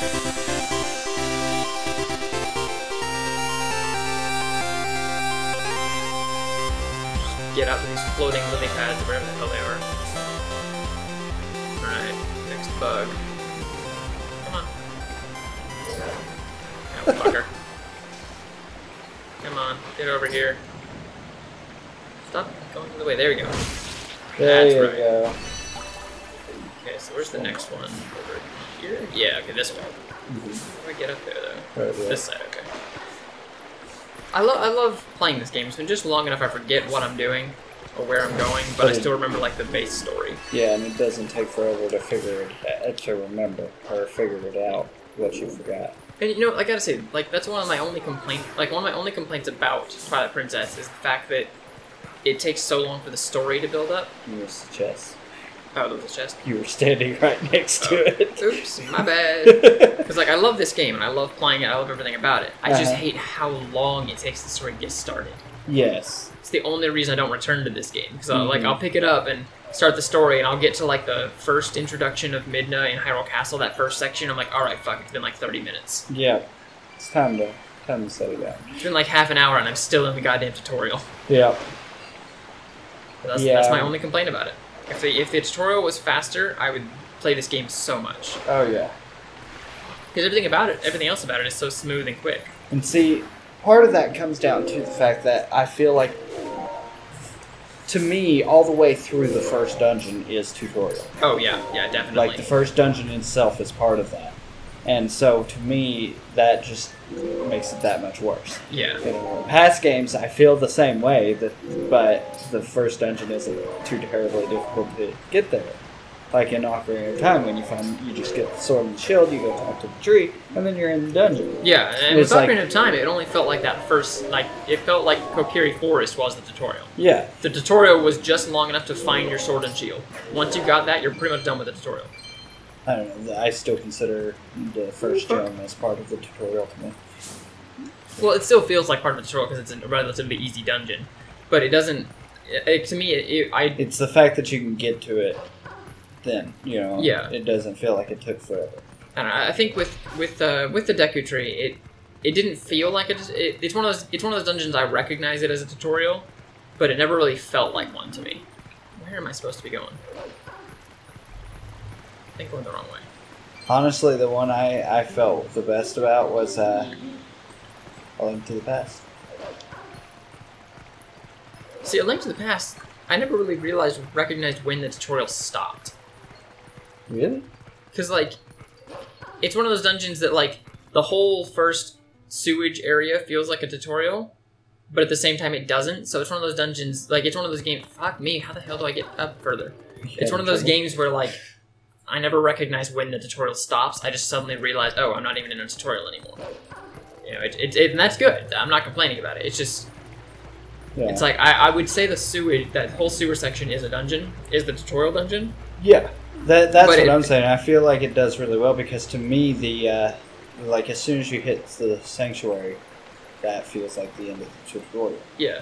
Get out of these floating lily pads, wherever the hell they are. Alright, next bug. Come on. Oh, fucker. Come on, get over here. Stop going the way. There we go. There That's you right. go. Okay, so where's the next one? Over here? Yeah, okay, this way. How do I get up there, though? Right there. This side, okay. I love playing this game. It's been just long enough I forget what I'm doing or where I'm going, but I still remember, like, the base story. Yeah, and it doesn't take forever to figure it out, to remember or figure it out what you forgot. And you know, I gotta say, like, that's one of my only complaints. Like, one of my only complaints about Twilight Princess is the fact that it takes so long for the story to build up. Here's the chest. Oh, there was a chest. You were standing right next to it. Oops, my bad. Because, like, I love this game, and I love playing it, I love everything about it. I just hate how long it takes the story to get started. Yes. It's the only reason I don't return to this game. Because, like, I'll pick it up and start the story, and I'll get to, like, the first introduction of Midna in Hyrule Castle, that first section, I'm like, alright, fuck, it's been, like, 30 minutes. Yeah. It's time to set it down. It's been, like, half an hour, and I'm still in the goddamn tutorial. Yeah. That's my only complaint about it. If the tutorial was faster, I would play this game so much. Oh, yeah. Because everything else about it is so smooth and quick. And see, part of that comes down to the fact that I feel like, to me, all the way through the first dungeon is tutorial. Oh, yeah. Yeah, definitely. Like, the first dungeon itself is part of that. And so, to me, that just makes it that much worse. Yeah. In past games, I feel the same way, but the first dungeon isn't too terribly difficult to get there. Like in Ocarina of Time, when you just get the sword and the shield, you go talk to the tree, and then you're in the dungeon. Yeah, and with Ocarina of Time, it only felt like that first, like, it felt like Kokiri Forest was the tutorial. Yeah. The tutorial was just long enough to find your sword and shield. Once you got that, you're pretty much done with the tutorial. I don't know, I still consider the first gem as part of the tutorial to me. Well, it still feels like part of the tutorial because it's a relatively easy dungeon. But it doesn't, to me, it's the fact that you can get to it then, you know, yeah. It doesn't feel like it took forever. I don't know, I think with the Deku Tree, it didn't feel like it's one of those dungeons I recognize it as a tutorial, but it never really felt like one to me. Where am I supposed to be going? I think I'm going the wrong way. Honestly, the one I felt the best about was A Link to the Past. See, A Link to the Past, I never really recognized when the tutorial stopped. Really? Because, like, it's one of those dungeons that, like, the whole first sewage area feels like a tutorial, but at the same time it doesn't. So it's one of those dungeons, like, it's one of those games, fuck me, how the hell do I get up further? It's one of those games where, like, I never recognize when the tutorial stops. I just suddenly realize, oh, I'm not even in a tutorial anymore. You know, and that's good. I'm not complaining about it. It's just, it's like, I would say the sewage, that whole sewer section is a dungeon, is the tutorial dungeon. Yeah, that's what I'm saying. I feel like it does really well because to me, like as soon as you hit the sanctuary, that feels like the end of the tutorial. Yeah,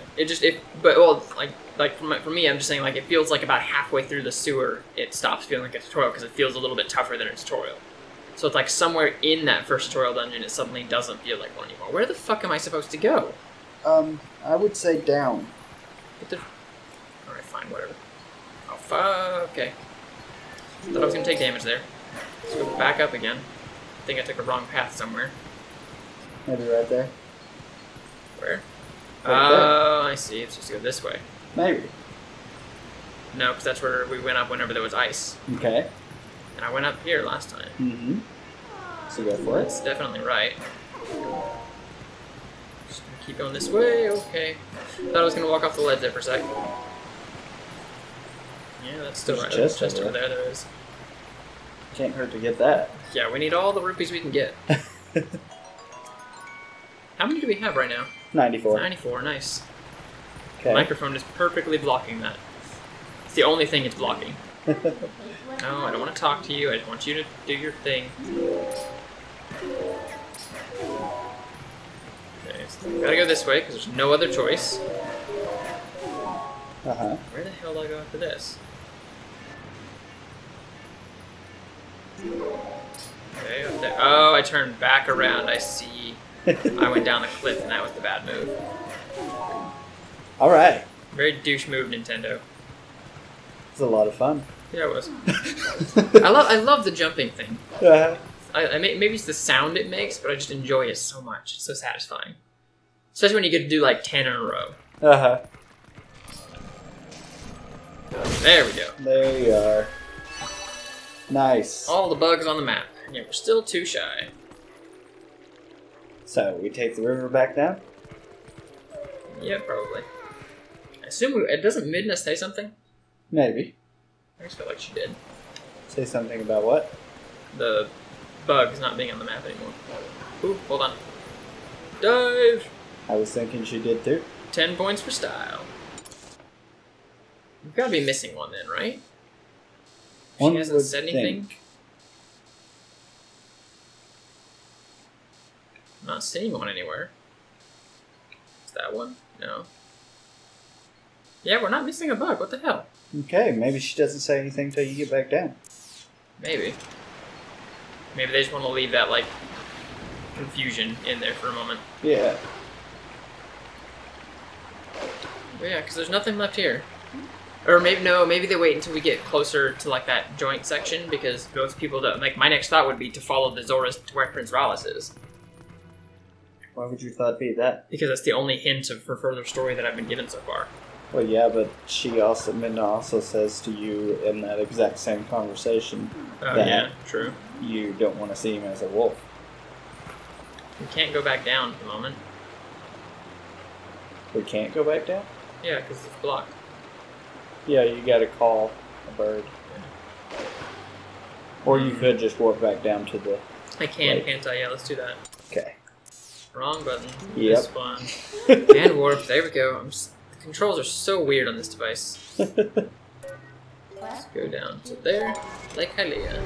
for me, I'm just saying, like, it feels like about halfway through the sewer, it stops feeling like a tutorial because it feels a little bit tougher than a tutorial. So it's like somewhere in that first tutorial dungeon, it suddenly doesn't feel like one anymore. Where the fuck am I supposed to go? I would say down. Alright, fine, whatever. Oh, fuck, okay. Thought I was gonna take damage there. Let's go back up again. I think I took a wrong path somewhere. Maybe right there. Where? Right there. Oh, I see. It's supposed to go this way. Maybe. No, because that's where we went up whenever there was ice. Okay. And I went up here last time. Mm-hmm. So go for it. That's definitely right. Just gonna keep going this way. Okay. Thought I was gonna walk off the ledge there for a sec. Yeah, that's still right. Just over there. There is. Can't hurt to get that. Yeah, we need all the rupees we can get. How many do we have right now? 94. 94, nice. Okay. The microphone is perfectly blocking that. It's the only thing it's blocking. No, I don't want to talk to you. I just want you to do your thing. Okay, so we gotta go this way because there's no other choice. Uh-huh. Where the hell do I go after this? Okay, Oh, I turned back around. I see. I went down the cliff, and that was the bad move. All right. Very douche move, Nintendo. It's a lot of fun. Yeah, it was. I love the jumping thing. Maybe it's the sound it makes, but I just enjoy it so much. It's so satisfying. Especially when you get to do like 10 in a row. Uh-huh. There we go. There you are. Nice. All the bugs on the map. And yet we're still too shy. So, we take the river back down? Yeah, probably. I assume doesn't Midna say something? Maybe. I just felt like she did. Say something about what? The bugs not being on the map anymore. Ooh, hold on. Dive! I was thinking she did too. 10 points for style. You've got to be missing one then, right? One She hasn't said anything. think. I'm not seeing one anywhere. Is that one? No. Yeah, we're not missing a bug. What the hell? Okay, maybe she doesn't say anything till you get back down. Maybe. Maybe they just want to leave that, like, confusion in there for a moment. Yeah. But yeah, because there's nothing left here. Or maybe, no, maybe they wait until we get closer to, like, that joint section, because those people that, like, my next thought would be to follow the Zoras to where Prince Rallis is. Why would your thought be that? Because that's the only hint for further story that I've been given so far. Well, yeah, but Midna also says to you in that exact same conversation Oh, that yeah, true. you don't want to see him as a wolf. We can't go back down at the moment. We can't go back down? Yeah, because it's blocked. Yeah, you gotta call a bird. Yeah. Or you could just walk back down to the... I can, lake. can't I? Yeah, let's do that. Okay. Wrong button. Yep. This one. And warp. There we go. The controls are so weird on this device. Let's go down to there. Lake Hylia.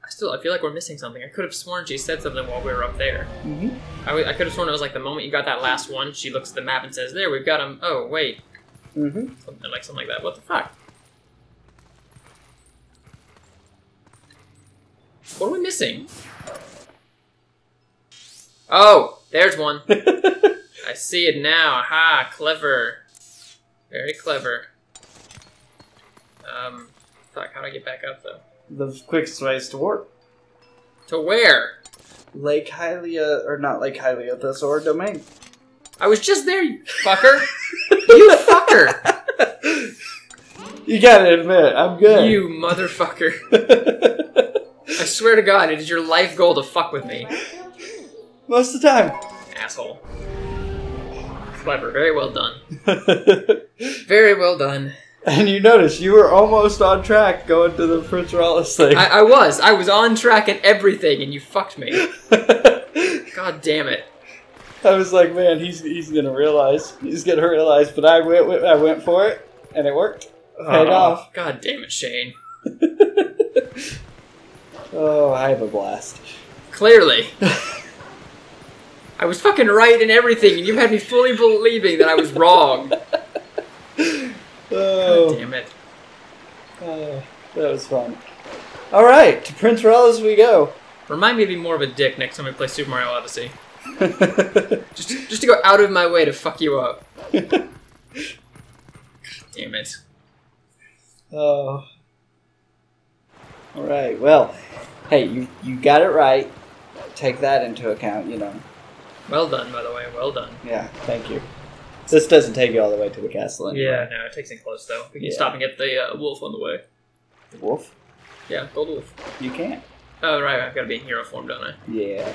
I feel like we're missing something. I could have sworn she said something while we were up there. Mm-hmm. I could have sworn it was like the moment you got that last one, she looks at the map and says, "There, we've got him." Oh, wait. Mm-hmm. Something like that. What the fuck? What are we missing? Oh, there's one. I see it now. Ha, clever. Very clever. Fuck, how do I get back up, though? The quickest way is to warp. To where? Lake Hylia, or not Lake Hylia, the Zora Domain. I was just there, you fucker. You fucker. You gotta admit, I'm good. You motherfucker. I swear to God, it is your life goal to fuck with me. Most of the time. Asshole. Clever. Very well done. Very well done. And you notice, you were almost on track going to the Prince Rallis thing. I was. I was on track at everything, and you fucked me. God damn it. I was like, man, he's gonna realize. He's gonna realize, but I went for it, and it worked. Paid off. God damn it, Shane. Oh, I have a blast. Clearly. I was fucking right in everything, and you had me fully believing that I was wrong. Oh. God damn it. That was fun. Alright, to Prince Rallis we go. Remind me to be more of a dick next time we play Super Mario Odyssey. just to go out of my way to fuck you up. God damn it. Oh. Alright, well, hey, you got it right. Take that into account, you know. Well done, by the way. Well done. Yeah, thank you. This doesn't take you all the way to the castle anymore. Yeah, no, it takes it close, though. We can stop and get the wolf on the way. The wolf? Yeah, gold wolf. You can't. Oh, right, I've got to be in hero form, don't I? Yeah.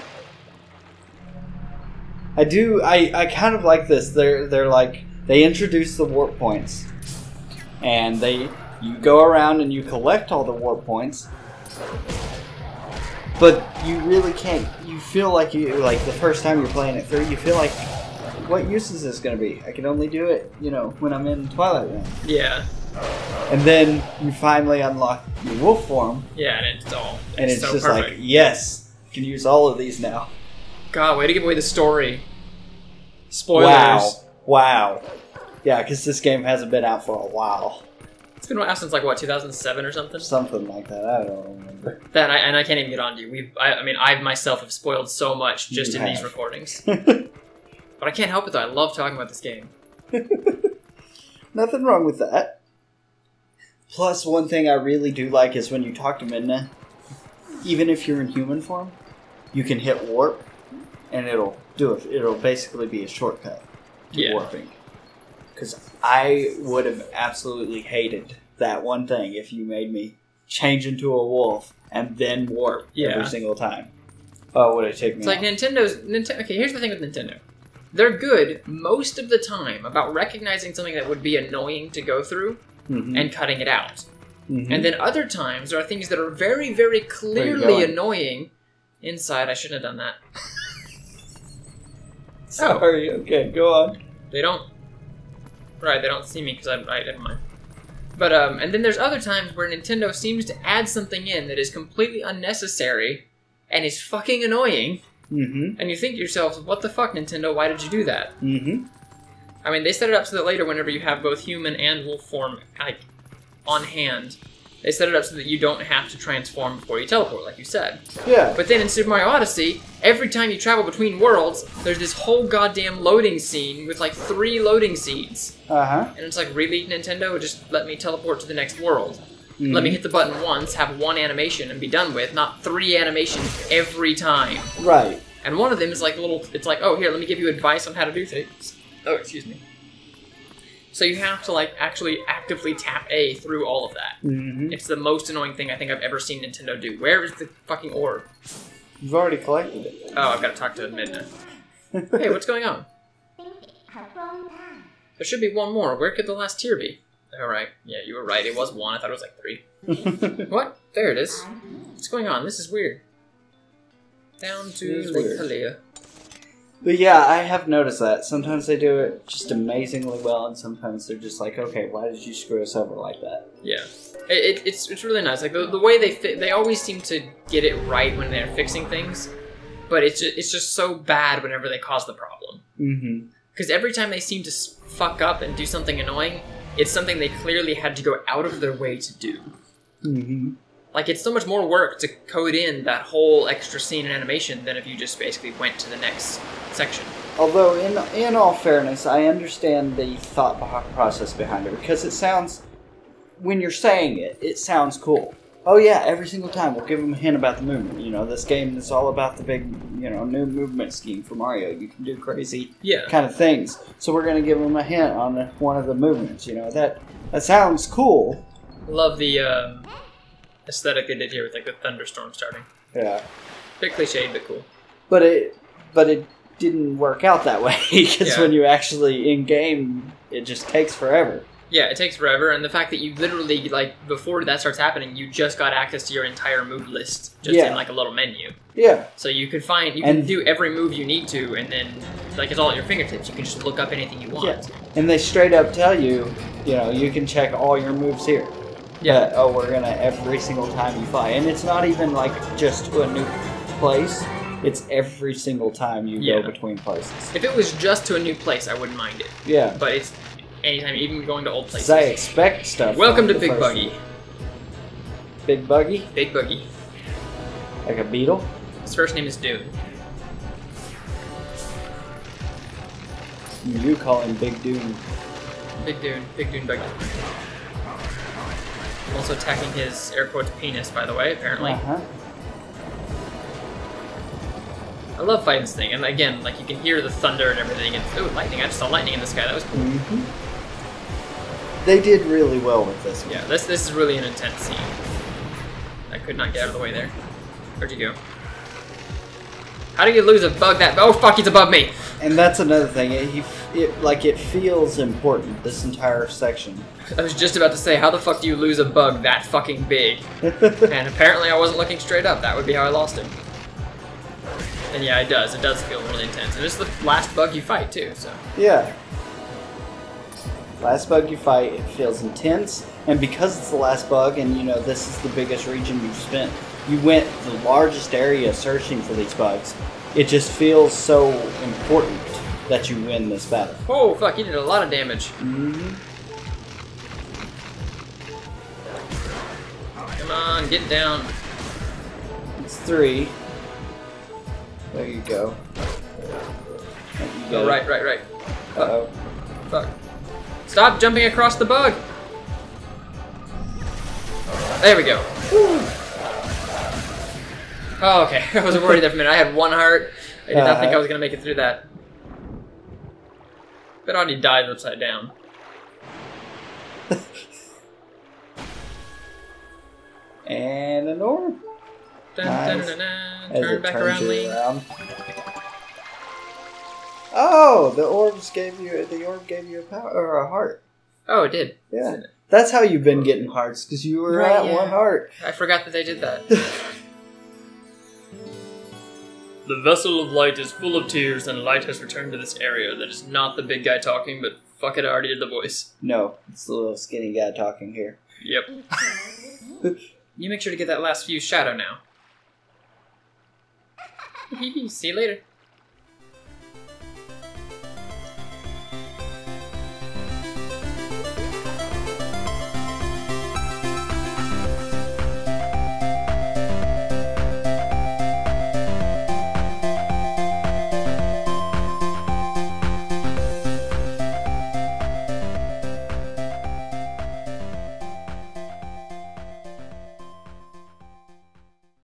I kind of like this. They're like, they introduce the warp points. And you go around and you collect all the warp points. But you really can't, you feel like the first time you're playing it through, you feel like, what use is this going to be? I can only do it, you know, when I'm in Twilight Land. Yeah. And then you finally unlock your wolf form. Yeah, and it's so just perfect. like, yes, I can use all of these now. God, way to give away the story. Spoilers. Wow. Yeah, because this game hasn't been out for a while. It's been out since like what, 2007 or something? Something like that. I don't remember. That and I can't even get on to you. I mean, I myself have spoiled so much just in these recordings. But I can't help it though. I love talking about this game. Nothing wrong with that. Plus, one thing I really do like is when you talk to Midna, even if you're in human form, you can hit warp, and it'll do it. It'll basically be a shortcut to warping. Because I would have absolutely hated that one thing if you made me change into a wolf and then warp every single time. Oh, would it take me? It's like Nintendo's. Okay, here's the thing with Nintendo. They're good most of the time about recognizing something that would be annoying to go through and cutting it out. And then other times there are things that are very, very clearly annoying. Inside, I shouldn't have done that. Sorry, okay, go on. They don't... Right, they don't see me because I never mind. But, and then there's other times where Nintendo seems to add something in that is completely unnecessary and is fucking annoying. And you think to yourself, what the fuck, Nintendo? Why did you do that? I mean, they set it up so that later, whenever you have both human and wolf form, like, on hand, they set it up so that you don't have to transform before you teleport, like you said. Yeah. But then in Super Mario Odyssey, every time you travel between worlds, there's this whole goddamn loading scene with like 3 loading seeds. And it's like, really, Nintendo? Just let me teleport to the next world. Let me hit the button once, have 1 animation, and be done with, not 3 animations every time. Right. And one of them is like it's like, oh, here, let me give you advice on how to do things. Oh, excuse me. So you have to, like, actually actively tap A through all of that. It's the most annoying thing I think I've ever seen Nintendo do. Where is the fucking orb? You've already collected it. Oh, I've got to talk to Midna. Hey, what's going on? There should be 1 more. Where could the last tier be? Alright. Yeah, you were right. It was 1. I thought it was like 3. What? There it is. What's going on? This is weird. Down to Lake Hylia. But yeah, I have noticed that. Sometimes they do it just amazingly well, and sometimes they're just like, okay, why did you screw us over like that? Yeah. It's really nice. Like, the way they always seem to get it right when they're fixing things, but it's just so bad whenever they cause the problem. Because every time they seem to fuck up and do something annoying, it's something they clearly had to go out of their way to do. Like, it's so much more work to code in that whole extra scene and animation than if you just basically went to the next section. Although, in all fairness, I understand the thought process behind it, because it sounds, when you're saying it, it sounds cool. Oh yeah, every single time we'll give them a hint about the movement. You know, this game is all about the big, new movement scheme for Mario. You can do crazy kind of things. So we're going to give them a hint on one of the movements. You know, that sounds cool. Love the aesthetic they did here with like the thunderstorm starting. Yeah. Bit cliched, but cool. But it didn't work out that way, because when you actually in game, it just takes forever. Yeah, it takes forever, and the fact that you literally, like, before that starts happening, you just got access to your entire move list just in, like, a little menu. Yeah. So you can do every move you need to, and then, like, it's all at your fingertips. You can just look up anything you want. Yeah. And they straight up tell you, you can check all your moves here. Yeah. But, we're going to every single time you fly. And it's not even, like, just to a new place. It's every single time you go between places. If it was just to a new place, I wouldn't mind it. Yeah. But it's anytime, even going to old places. I expect stuff. Welcome to Big Buggy. Big Buggy? Big Buggy. Like a beetle? His first name is Dune. You call him Big Dune. Big Dune. Big Dune Buggy. Also attacking his air quotes penis, by the way, apparently. I love fighting this thing, and again, like, you can hear the thunder and everything, and ooh, lightning, I just saw lightning in the sky, that was cool. They did really well with this one. Yeah, this is really an intense scene. I could not get out of the way there. Where'd you go? How do you lose a bug that... Oh, fuck, he's above me! And that's another thing, it feels important, this entire section. I was just about to say, how the fuck do you lose a bug that fucking big? And apparently I wasn't looking straight up, that would be how I lost him. And yeah, it does feel really intense. And this is the last bug you fight, too, so... Yeah. Last bug you fight, it feels intense, and because it's the last bug, and this is the biggest region you've spent, you went the largest area searching for these bugs, it just feels so important that you win this battle. Oh, fuck, you did a lot of damage. on, get down. It's 3. There you go. Oh, right. Uh-oh. Fuck. Stop jumping across the bug! There we go. Oh, okay. I was worried there for a minute. I had 1 heart. I did not think I was going to make it through that. But I already died upside down. And an orb. Nice. Turn back around, Lee. Oh, the orb gave you a power or a heart. Oh, it did. Yeah. That's how you've been getting hearts, because you were at 1 heart. I forgot that they did that. The vessel of light is full of tears, and light has returned to this area. That is not the big guy talking, but fuck it, I already did the voice. No, it's the little skinny guy talking here. Yep. You make sure to get that last few shadow now. See you later.